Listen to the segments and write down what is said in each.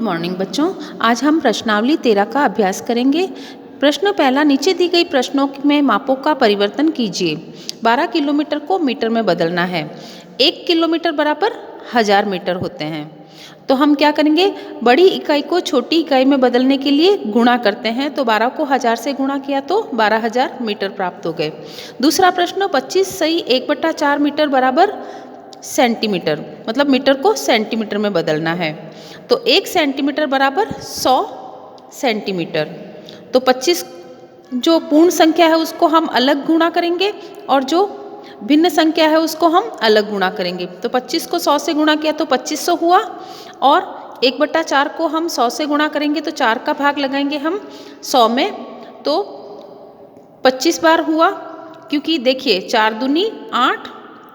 Morning बच्चों, आज हम प्रश्नावली 13 का अभ्यास करेंगे। प्रश्न पहला, नीचे दी गई प्रश्नों में मापों का परिवर्तन कीजिए। 12 किलोमीटर को मीटर में बदलना है। 1 किलोमीटर बराबर 1000 मीटर होते हैं। तो हम क्या करेंगे, बड़ी इकाई को छोटी इकाई में बदलने के लिए गुणा करते हैं। तो 12 को 1000 से गुणा किया तो 12000 मीटर प्राप्त हो गए। दूसरा प्रश्न, 25 सही 1/4 मीटर बराबर सेंटीमीटर, मतलब मीटर को सेंटीमीटर में बदलना है। तो 1 सेंटीमीटर बराबर 100 सेंटीमीटर। तो 25 जो पूर्ण संख्या है उसको हम अलग गुणा करेंगे और जो भिन्न संख्या है उसको हम अलग गुणा करेंगे। तो 25 को 100 से गुणा किया तो 2500 हुआ और 1/4 को हम 100 से गुणा करेंगे तो 4 का भाग लगाएंगे हम 100 में, तो 25 बार हुआ। क्योंकि देखिए 4 दूनी 8,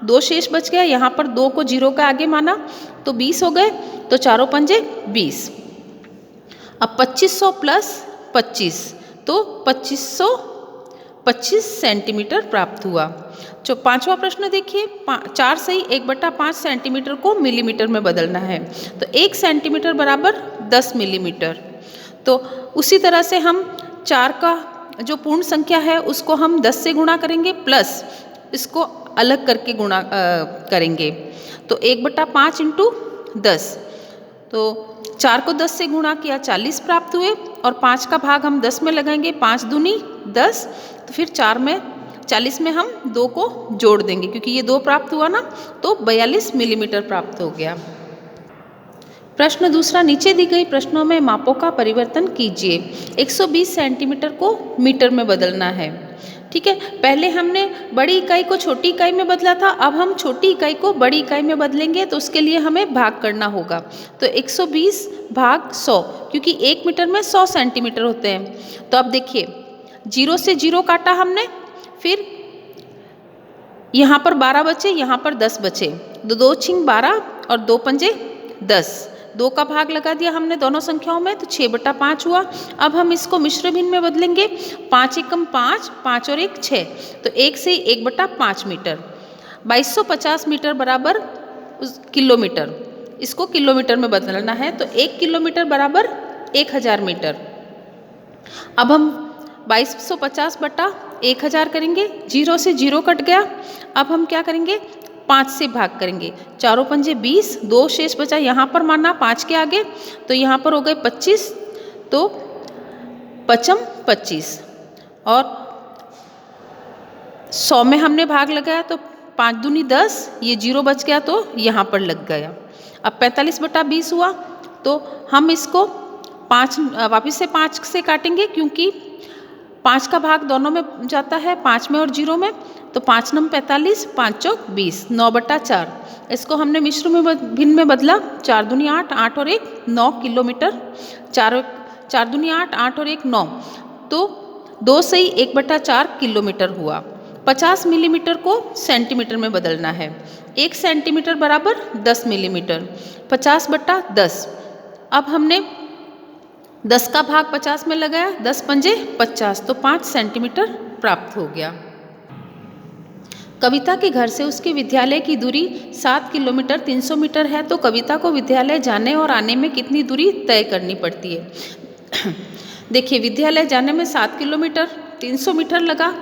2 शेष बच गया, यहाँ पर 2 को 0 का आगे माना तो 20 हो गए। तो 4 पंजे 20। अब 2500 प्लस 25 तो 2525 सेंटीमीटर प्राप्त हुआ। जो पांचवा प्रश्न देखिए, 4 सही 1/5 सेंटीमीटर को मिलीमीटर में बदलना है। तो 1 सेंटीमीटर बराबर 10 मिलीमीटर। तो उसी तरह से हम 4 का जो पूर्ण संख्या है उसको हम 10 से गुणा करेंगे प्लस इसको अलग करके गुणा करेंगे। तो 1/5 इंटू 10, तो 4 को 10 से गुणा किया 40 प्राप्त हुए और 5 का भाग हम 10 में लगाएंगे। 5 दूनी 10, तो फिर 40 में हम 2 को जोड़ देंगे क्योंकि ये 2 प्राप्त हुआ ना, तो 42 मिलीमीटर प्राप्त हो गया। प्रश्न दूसरा, नीचे दी गई प्रश्नों में मापों का परिवर्तन कीजिए। 120 सेंटीमीटर को मीटर में बदलना है। ठीक है, पहले हमने बड़ी इकाई को छोटी इकाई में बदला था, अब हम छोटी इकाई को बड़ी इकाई में बदलेंगे तो उसके लिए हमें भाग करना होगा। तो 120 भाग 100, क्योंकि 1 मीटर में 100 सेंटीमीटर होते हैं। तो अब देखिए 0 से 0 काटा हमने, फिर यहाँ पर 12 बचे, यहाँ पर 10 बचे। 2 छिंग 12 और 2 पंजे 10, 2 का भाग लगा दिया हमने दोनों संख्याओं में तो 6/5 हुआ। अब हम इसको मिश्र भिन्न में बदलेंगे। 5 एकम 5, 5 और 1 6, तो 1 से 1/5 मीटर। 2250 मीटर बराबर किलोमीटर, इसको किलोमीटर में बदलना है। तो 1 किलोमीटर बराबर 1000 मीटर। अब हम 2250 बटा 1000 करेंगे, 0 से 0 कट गया। अब हम क्या करेंगे, 5 से भाग करेंगे। 4 पंजे 20, 2 शेष बचा यहाँ पर माना 5 के आगे, तो यहाँ पर हो गए 25, तो 5 25 और 100 में हमने भाग लगाया तो 5 दूनी 10, ये 0 बच गया तो यहाँ पर लग गया। अब 45/20 हुआ, तो हम इसको 5 वापिस से 5 से काटेंगे क्योंकि 5 का भाग दोनों में जाता है, 5 में और 0 में। तो 5 नम 45, 5 चौक 20, 9/4। इसको हमने मिश्र में भिन्न में बदला। 4 दूनी 8, 8 और 1 9 किलोमीटर। 4 दूनी 8, 8 और 1 9, तो 2 सही 1/4 किलोमीटर हुआ। 50 मिलीमीटर को सेंटीमीटर में बदलना है। 1 सेंटीमीटर बराबर 10 मिलीमीटर। 50/10, अब हमने 10 का भाग 50 में लगाया, 10 पंजे 50, तो 5 सेंटीमीटर प्राप्त हो गया। कविता के घर से उसके विद्यालय की दूरी 7 किलोमीटर 300 मीटर है, तो कविता को विद्यालय जाने और आने में कितनी दूरी तय करनी पड़ती है। देखिए विद्यालय जाने में 7 किलोमीटर 300 मीटर लगा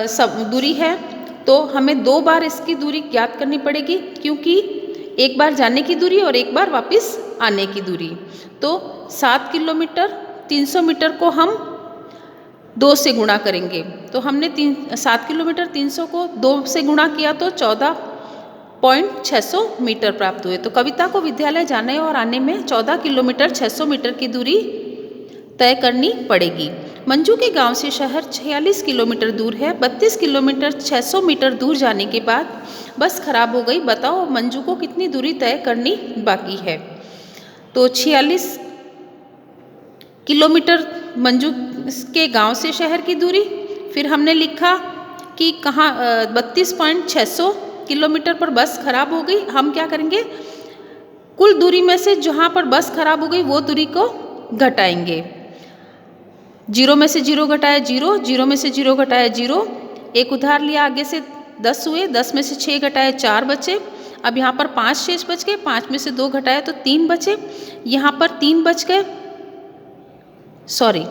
सब दूरी है, तो हमें 2 बार इसकी दूरी ज्ञात करनी पड़ेगी, क्योंकि एक बार जाने की दूरी और एक बार वापस आने की दूरी। तो 7 किलोमीटर 300 मीटर को हम 2 से गुणा करेंगे। तो हमने 7 किलोमीटर 300 को 2 से गुणा किया तो 14.600 मीटर प्राप्त हुए। तो कविता को विद्यालय जाने और आने में 14 किलोमीटर 600 मीटर की दूरी तय करनी पड़ेगी। मंजू के गांव से शहर 46 किलोमीटर दूर है। 32 किलोमीटर 600 मीटर दूर जाने के बाद बस खराब हो गई। बताओ मंजू को कितनी दूरी तय करनी बाकी है। तो 46 किलोमीटर मंजू के गांव से शहर की दूरी, फिर हमने लिखा कि कहाँ 32.600 किलोमीटर पर बस खराब हो गई। हम क्या करेंगे, कुल दूरी में से जहाँ पर बस खराब हो गई वो दूरी को घटाएंगे। 0 में से 0 घटाया 0, 0 में से 0 घटाया 0, एक उधार लिया, आगे से 10 हुए, 10 में से 6 घटाए 4 बचे। अब यहाँ पर 5 शेष बच गए, 5 में से 2 घटाया तो 3 बचे, यहाँ पर 3 बच गए, सॉरी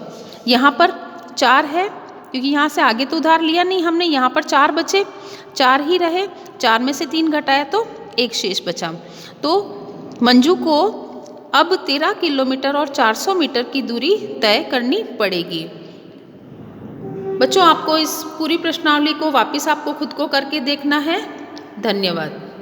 यहाँ पर 4 है क्योंकि यहाँ से आगे तो उधार लिया नहीं हमने, यहाँ पर 4 बचे, 4 ही रहे, 4 में से 3 घटाया तो 1 शेष बचा। तो मंजू को अब 13 किलोमीटर और 400 मीटर की दूरी तय करनी पड़ेगी। बच्चों आपको इस पूरी प्रश्नावली को वापस आपको खुद को करके देखना है। धन्यवाद।